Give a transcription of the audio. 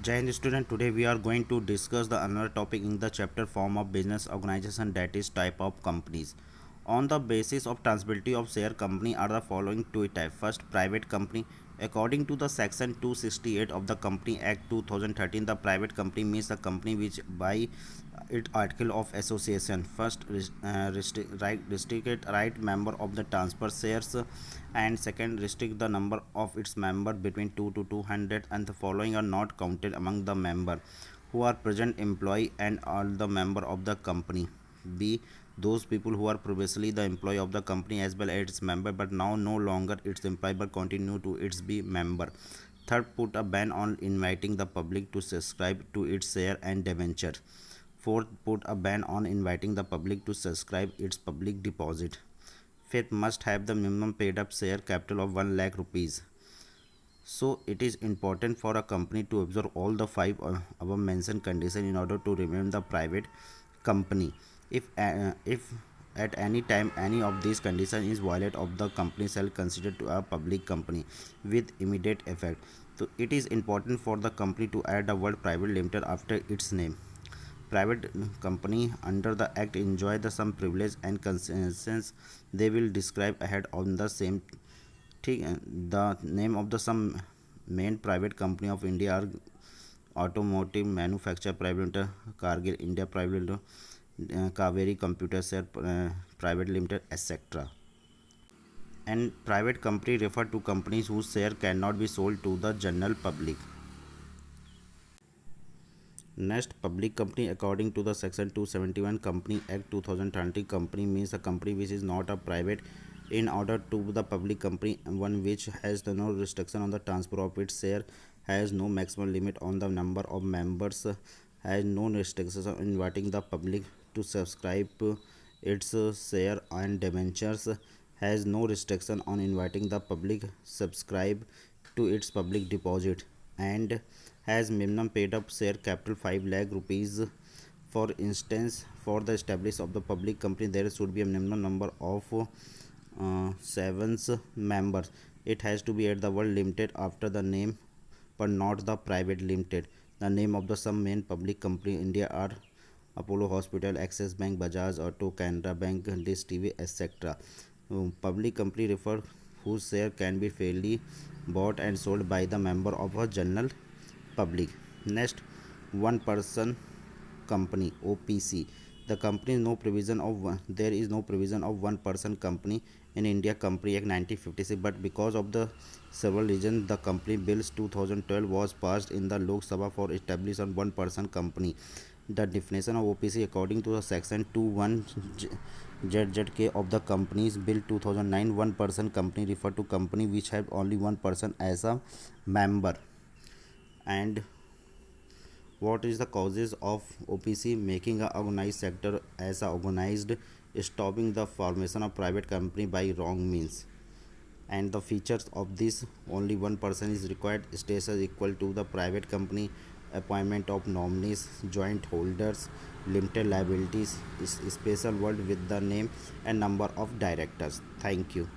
Jai Hind student, today we are going to discuss the another topic in the chapter form of business organization, that is type of companies. On the basis of transferability of share, company are the following two types. First, private company. According to the section 268 of the Company Act 2013, the private company means the company which by its article of association first restrict right member of the transfer shares, and second restrict the number of its member between 2 to 200, and the following are not counted among the member who are present employee and all the member of the company. B, those people who are previously the employee of the company as well as its member but now no longer its employee but continue to its be member. Third, put a ban on inviting the public to subscribe to its share and debenture. Fourth, put a ban on inviting the public to subscribe its public deposit. Fifth, must have the minimum paid up share capital of 1 lakh rupees. So it is important for a company to observe all the five above mentioned conditions in order to remain the private company. If at any time any of these conditions is violated of the company shall considered to a public company with immediate effect. So it is important for the company to add the word private limited after its name. Private company under the act enjoy the some privilege and concessions they will describe ahead on the same. ठीक है. The name of the some main private company of India are Automotive Manufacture Private Limited, Cargill India Private Limited, Kaveri Computer Share Private Limited, etc. And private company refer to companies whose share cannot be sold to the general public. Next, public company. According to the section 271 Company Act 2020, company means a company which is not a private. In order to the public company, one which has no restriction on the transfer of its share, has no maximum limit on the number of members, has no restrictions on inviting the public to subscribe its share and debentures, has no restriction on inviting the public subscribe to its public deposit, and has minimum paid up share capital 5 lakh rupees. For instance, for the establishment of the public company, there should be a minimum number of 7 members. It has to be at the word limited after the name but not the private limited. The name of the some main public company in India are Apollo Hospital, Axis Bank, Bajaj Auto, Canara Bank, Dish TV, etc. Public company refer whose share can be fairly bought and sold by the member of a general public. Next, one person company, OPC. The company is no provision of one, there is no provision of one person company in India Company Act 1956, but because of the several reasons the company bills 2012 was passed in the Lok Sabha for establishing on one person company. The definition of OPC according to the section 21 ZZK of the Companies Bill 2009, one person company refer to company which have only one person as a member. And what is the causes of OPC? Making a organized sector as a organized, stopping the formation of private company by wrong means. And the features of this: only one person is required, status equal to the private company, appointment of nominees, joint holders, limited liabilities, special word with the name and number of directors. Thank you.